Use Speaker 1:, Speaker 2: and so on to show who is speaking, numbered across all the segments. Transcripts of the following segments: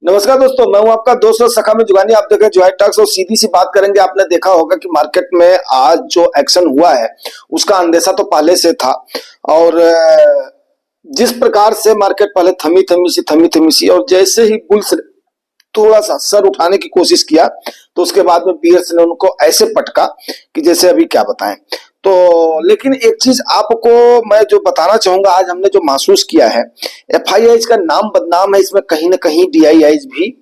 Speaker 1: नमस्कार दोस्तों, मैं हूं आपका दोस्त और सखा में जुगानी। आप देख रहे हैं जुगानी टॉक्स और सीधी सी बात करेंगे। आपने देखा होगा कि मार्केट में आज जो एक्शन हुआ है उसका अंदेशा तो पहले से था। और जिस प्रकार से मार्केट पहले थमी थमी सी और जैसे ही बुल्स ने थोड़ा सा सर उठाने की कोशिश किया तो उसके बाद में बियर्स ने उनको ऐसे पटका कि जैसे अभी क्या बताएं। तो लेकिन एक चीज आपको मैं जो बताना चाहूंगा, आज हमने जो महसूस किया है, एफआईआईज का नाम बदनाम है, इसमें कहीं ना कहीं डीआईआईज भी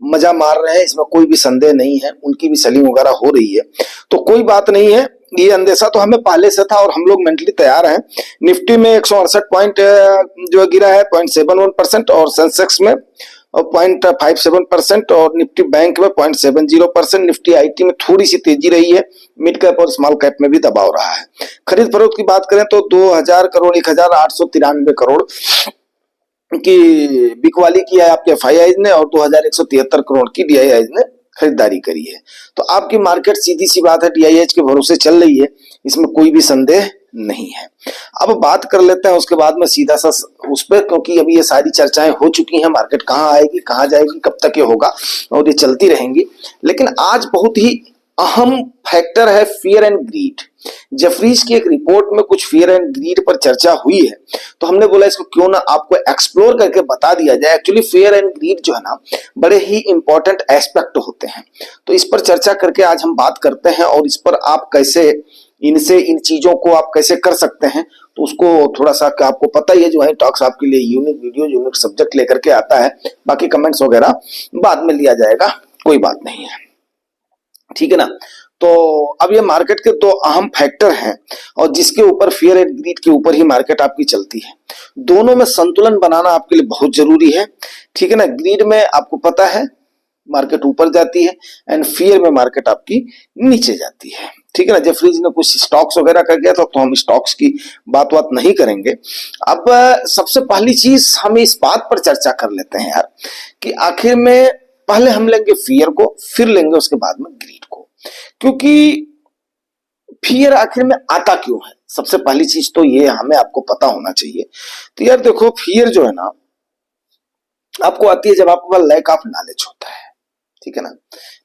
Speaker 1: मजा मार रहे हैं, इसमें कोई भी संदेह नहीं है, उनकी भी सेलिंग वगैरह हो रही है। तो कोई बात नहीं है, ये अंदेशा तो हमें पहले से था और हम लोग मेंटली तैयार हैं। निफ्टी में 168 पॉइंट जो गिरा है 0.71%, और सेंसेक्स में 0.57%, और निफ्टी बैंक में 0.70%। निफ्टी आईटी में थोड़ी सी तेजी रही है, मिड कैप और स्मॉल कैप में भी दबाव रहा है। खरीद फरोख्त की बात करें तो 2000 करोड़ 1893 करोड़ की बिकवाली किया है आपके एफआईआई ने, और 2173 करोड़ की डीआईआई ने खरीदारी करी है। तो आपकी मार्केट सीधी सी बात है डीआईआई के भरोसे चल रही है, इसमें कोई भी संदेह नहीं है। अब बात कर लेते हैं उसके बाद में सीधा सा उस पर, क्योंकि अभी ये सारी चर्चाएं हो चुकी हैं, मार्केट कहाँ आएगी कहाँ जाएगी कब तक ये होगा, और ये चलती रहेंगी। लेकिन आज बहुत ही अहम फैक्टर है फियर एंड ग्रीड। जेफरीज की एक रिपोर्ट में कुछ फियर एंड ग्रीड पर चर्चा हुई है, तो हमने बोला इसको क्यों ना आपको एक्सप्लोर करके बता दिया जाए। एक्चुअली फियर एंड ग्रीड जो है ना, बड़े ही इंपॉर्टेंट एस्पेक्ट होते हैं। तो इस पर चर्चा करके आज हम बात करते हैं, और इस पर आप कैसे इन चीजों को आप कैसे कर सकते हैं, तो उसको थोड़ा सा आपको पता ही है, जो है टॉक्स आपके लिए यूनिक वीडियो यूनिक सब्जेक्ट लेकर के आता है। बाकी कमेंट्स वगैरह बाद में लिया जाएगा, कोई बात नहीं है, ठीक है ना। तो अब ये मार्केट के दो अहम फैक्टर हैं, और जिसके ऊपर फियर एंड ग्रीड के ऊपर ही मार्केट आपकी चलती है। दोनों में संतुलन बनाना आपके लिए बहुत जरूरी है, ठीक है ना। ग्रीड में आपको पता है मार्केट ऊपर जाती है, एंड फियर में मार्केट आपकी नीचे जाती है, ठीक है ना। जेफरीज ने कुछ स्टॉक्स वगैरह कर गया था, तो हम स्टॉक्स की बात नहीं करेंगे। अब सबसे पहली चीज हम इस बात पर चर्चा कर लेते हैं यार, कि आखिर में पहले हम लेंगे फियर को, फिर लेंगे उसके बाद में ग्रीड को। क्योंकि फियर आखिर में आता क्यों है, सबसे पहली चीज तो ये हमें आपको पता होना चाहिए। तो यार देखो, फियर जो है ना आपको आती है जब आपके पास लैक ऑफ नॉलेज होता है, ठीक है ना।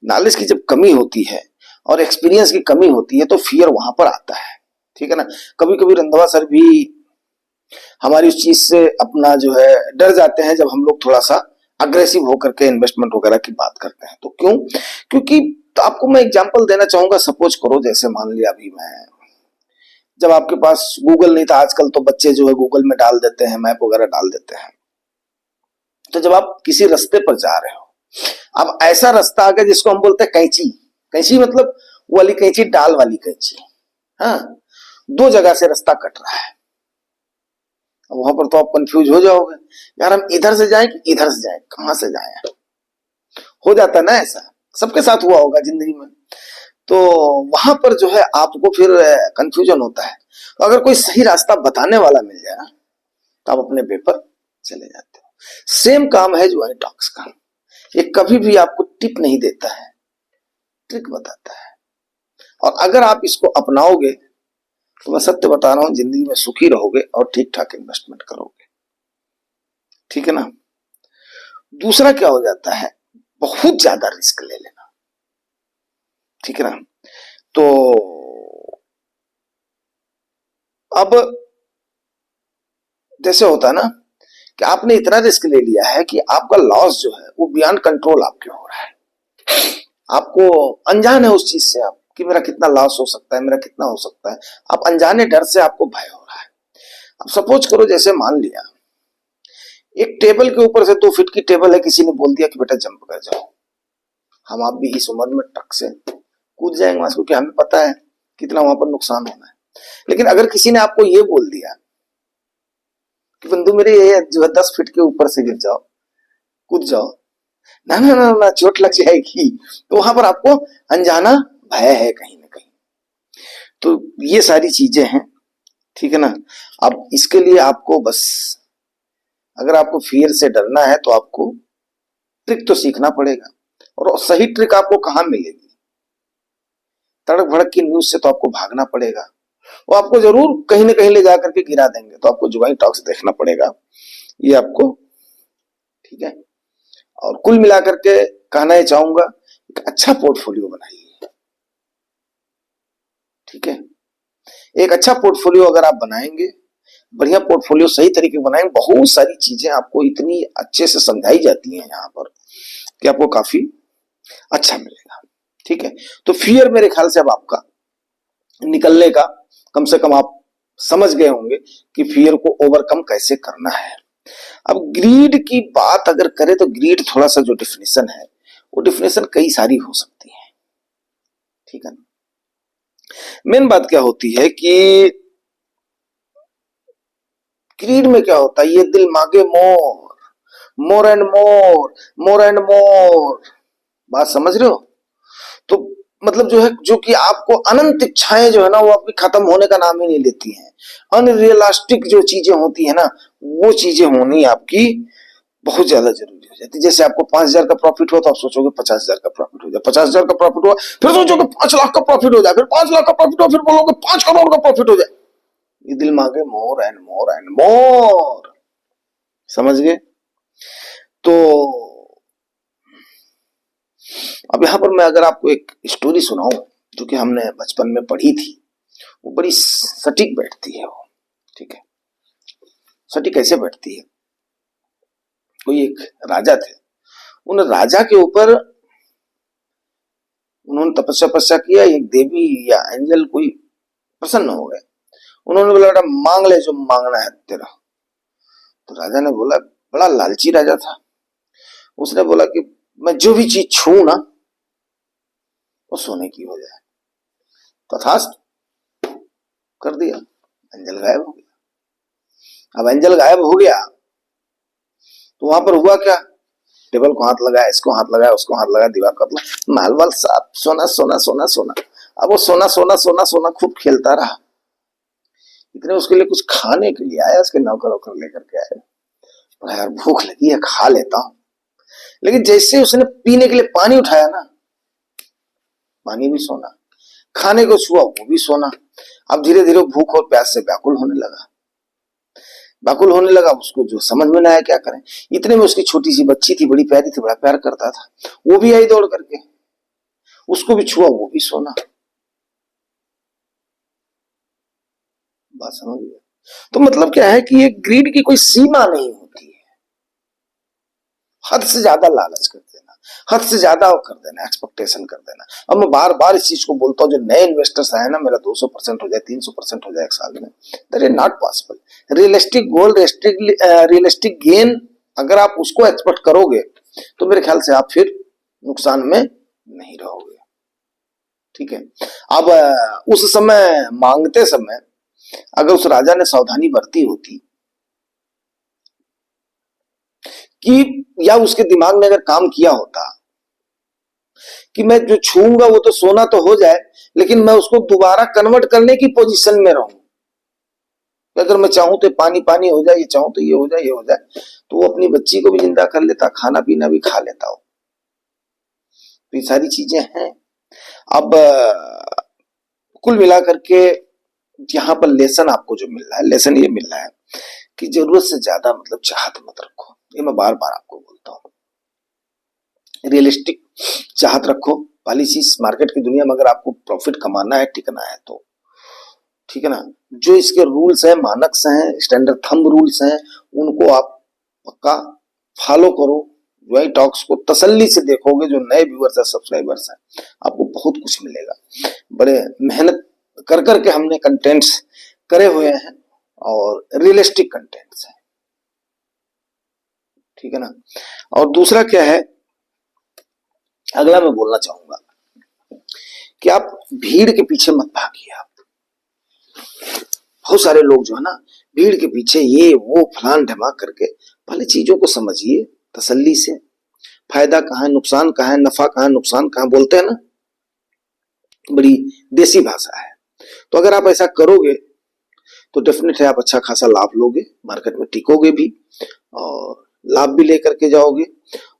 Speaker 1: नॉलेज की जब कमी होती है और एक्सपीरियंस की कमी होती है, तो फियर वहां पर आता है, ठीक है ना। कभी कभी रंधवा सर भी हमारी उस चीज से अपना जो है डर जाते हैं, जब हम लोग थोड़ा सा अग्रेसिव होकर के इन्वेस्टमेंट वगैरह की बात करते हैं। तो क्यों? क्योंकि तो आपको मैं एग्जांपल देना चाहूंगा। सपोज करो, जैसे मान लिया अभी मैं, जब आपके पास गूगल नहीं था, आजकल तो बच्चे जो है गूगल में डाल देते हैं, मैप वगैरह डाल देते हैं। तो जब आप किसी रास्ते पर जा रहे हो, अब ऐसा रास्ता आ गया जिसको हम बोलते हैं कैंची। कैंची मतलब वो वाली कैंची, डाल वाली कैंची। हाँ, दो जगह से रास्ता कट रहा है। अब वहां पर तो आप कंफ्यूज हो जाओगे, यार हम इधर से जाएं कि इधर से जाएं, कहां से जाएं। हो जाता है ना, ऐसा सबके साथ हुआ होगा जिंदगी में। तो वहां पर जो है आपको फिर कंफ्यूजन होता है। तो अगर कोई सही रास्ता बताने वाला मिल जाए ना, तो आप अपने पेपर चले जाते हो। सेम काम है जुआनी टॉक्स का, ये कभी भी आपको टिप नहीं देता है, ट्रिक बताता है। और अगर आप इसको अपनाओगे तो मैं सत्य बता रहा हूं, जिंदगी में सुखी रहोगे और ठीक ठाक इन्वेस्टमेंट करोगे, ठीक है ना। दूसरा क्या हो जाता है, बहुत ज्यादा रिस्क ले लेना, ठीक है ना। तो अब जैसे होता है ना कि आपने इतना रिस्क ले लिया है कि आपका लॉस जो है वो बियॉन्ड कंट्रोल आपके हो रहा है। आपको अनजान है उस चीज से आप, कि मेरा कितना लॉस हो सकता है, मेरा कितना हो सकता है। आप अनजाने डर से आपको भय हो रहा है। अब सपोज करो, जैसे मान लिया एक टेबल के ऊपर से 2 फीट की टेबल है, किसी ने बोल दिया कि बेटा जंप कर जाओ। हम आप भी इस उम्र में टक से कूद जाएंगे वहां से, क्योंकि हमें पता है कितना वहां पर नुकसान होना है। लेकिन अगर किसी ने आपको ये बोल दिया कि बंधु मेरे ये जो है 10 फीट के ऊपर से गिर जाओ, कूद जाओ, ना ना ना ना चोट लग जाएगी, तो वहां पर आपको अनजाना भय है कहीं ना कहीं। तो ये सारी चीजें हैं, ठीक है ना। अब इसके लिए आपको बस, अगर आपको फियर से डरना है तो आपको ट्रिक तो सीखना पड़ेगा। और सही ट्रिक आपको कहां मिलेगी? तड़क भड़क की न्यूज से तो आपको भागना पड़ेगा, वो आपको जरूर कहीं ना कहीं ले जाकर के गिरा देंगे। तो आपको जुगानी टॉक्स देखना पड़ेगा, ये आपको, ठीक है। और कुल मिलाकर के कहना ये चाहूंगा, एक अच्छा पोर्टफोलियो बनाइए। ठीक है, एक अच्छा पोर्टफोलियो अगर आप बनाएंगे, बढ़िया पोर्टफोलियो सही तरीके बनाएंगे, बहुत सारी चीजें आपको इतनी अच्छे से समझाई जाती हैं यहाँ पर कि आपको काफी अच्छा मिलेगा। ठीक है, तो फियर मेरे ख्याल से अब आपका निकलने का, कम से कम आप समझ गए होंगे कि फियर को ओवरकम कैसे करना है। अब ग्रीड की बात अगर करें तो ग्रीड थोड़ा सा जो डिफिनेशन है, वो डिफिनेशन कई सारी हो सकती है। ठीक है, मेन बात क्या होती है कि ग्रीड में क्या होता है, ये दिल मांगे मोर, more and more, more and more. बात समझ रहे हो? तो मतलब जो है, जो कि आपको अनंत इच्छाएं जो है ना, वो आपकी खत्म होने का नाम ही नहीं लेती हैं। अनरियलिस्टिक जो चीजें होती है ना, वो चीजें होनी आपकी बहुत ज्यादा जरूरी हो जाती है। जैसे आपको 5,000 का प्रॉफिट हो तो आप सोचोगे 50,000 का प्रॉफिट हो जाए, 50,000 का प्रॉफिट हुआ फिर सोचोगे 5 लाख का प्रॉफिट हो जाए, फिर 5 लाख का प्रॉफिट हो फिर बोलोगे 5 करोड़ का प्रॉफिट हो जाए। ये दिल मांगे more and more and more. समझ गए? तो अब यहां पर मैं अगर आपको एक स्टोरी सुनाऊं जो कि हमने बचपन में पढ़ी थी, वो बड़ी सटीक बैठती है वो। ठीक है, सटीक कैसे बैठती है? कोई एक राजा थे, उन राजा के ऊपर उन्होंने तपस्या किया, एक देवी या एंजल कोई प्रसन्न हो गए। उन्होंने बोला बेटा मांग ले जो मांगना है तेरा। तो राजा ने बोला, बड़ा लालची राजा था, उसने बोला कि मैं जो भी चीज छू ना वो सोने की हो जाए। तथास्तु कर दिया, एंजल गायब हो गया। अब एंजल गायब हो गया तो वहां पर हुआ क्या, टेबल को हाथ लगाया, इसको हाथ लगाया, उसको हाथ लगाया, दीवार को माल वाल साफ, सोना सोना सोना सोना। अब वो सोना सोना सोना सोना खूब खेलता रहा। इतने उसके लिए कुछ खाने के लिए आया, उसके नौकर वोकर लेकर के आया। यार भूख लगी है, खा लेता हूं। लेकिन जैसे उसने पीने के लिए पानी उठाया ना, पानी भी सोना, खाने को छुआ वो भी सोना। अब धीरे धीरे भूख और प्यास से व्याकुल होने लगा, व्याकुल होने लगा। उसको जो समझ में ना आया क्या करें। इतने में उसकी छोटी सी बच्ची थी, बड़ी प्यारी थी, बड़ा प्यार करता था, वो भी आई दौड़ करके, उसको भी छुआ वो भी सोना। बात समझ गया? तो मतलब क्या है कि ये ग्रीड की कोई सीमा नहीं होती है। हद से ज्यादा लालच कर देना, हद से ज्यादा वो कर देना, एक्सपेक्टेशन कर देना। अब मैं बार बार इस चीज को बोलता हूँ, जो नए इन्वेस्टर्स आए ना, मेरा 200% हो जाए, 300% हो जाए एक साल में, that is not possible. Realistic goal, realistic gain अगर आप उसको एक्सपेक्ट करोगे तो मेरे ख्याल से आप फिर नुकसान में नहीं रहोगे। ठीक है, अब उस समय मांगते समय अगर उस राजा ने सावधानी बरती होती कि, या उसके दिमाग ने अगर काम किया होता कि मैं जो छूंगा वो तो सोना तो हो जाए, लेकिन मैं उसको दोबारा कन्वर्ट करने की पोजीशन में रहूं। अगर मैं चाहूं तो पानी पानी हो जाए, ये चाहूं तो ये हो जाए, ये हो जाए, तो वो अपनी बच्ची को भी जिंदा कर लेता, खाना पीना भी खा लेता हो। तो ये सारी चीजें हैं। अब कुल मिलाकर के यहाँ पर लेसन आपको जो मिल रहा है, लेसन ये मिल रहा है कि जरूरत से ज्यादा मतलब चाहत मत रखो। ये मैं बार बार आपको बोलता हूँ, रियलिस्टिक चाहत रखो। पहली चीज, मार्केट की दुनिया में अगर आपको प्रॉफिट कमाना है, टिकना है तो ठीक है ना, जो इसके रूल्स हैं, मानक हैं, स्टैंडर्ड थंब रूल्स हैं, उनको आप पक्का फॉलो करो। ज्वाई टॉक्स को तसल्ली से देखोगे, जो नए व्यूअर्स हैं, सब्सक्राइबर्स हैं, आपको बहुत कुछ मिलेगा। बड़े मेहनत कर करके हमने कंटेंट्स करे हुए हैं और रियलिस्टिक कंटेंट्स हैं। ठीक है ना। और दूसरा क्या है, अगला मैं बोलना चाहूंगा कि आप भीड़ के पीछे मत भागिए। आप बहुत सारे लोग जो है ना, भीड़ के पीछे ये वो फलान ढमाक करके, पहले चीजों को समझिए तसल्ली से। फायदा कहाँ है, नुकसान कहाँ है, नफा कहाँ है, नुकसान कहाँ, बोलते हैं ना, बड़ी देसी भाषा है। तो अगर आप ऐसा करोगे तो डेफिनेट है आप अच्छा खासा लाभ लोगे, मार्केट में टिकोगे भी और लाभ भी लेकर के जाओगे।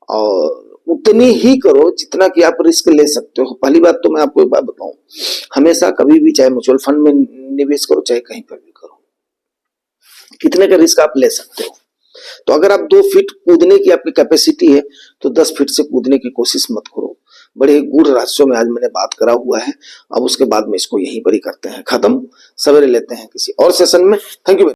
Speaker 1: और उतनी ही करो जितना कि आप रिस्क ले सकते हो। पहली बात तो मैं आपको एक बात बताऊं, हमेशा कभी भी चाहे म्यूचुअल फंड में निवेश करो, चाहे कहीं पर भी करो, कितने का रिस्क आप ले सकते हो। तो अगर आप 2 फीट कूदने की आपकी कैपेसिटी है तो 10 फीट से कूदने की कोशिश मत करो। बड़े गूढ़ रहस्यों में आज मैंने बात करा हुआ है। अब उसके बाद में इसको यहीं पर ही करते हैं खत्म। सवेरे लेते हैं किसी और सेशन में। Thank you.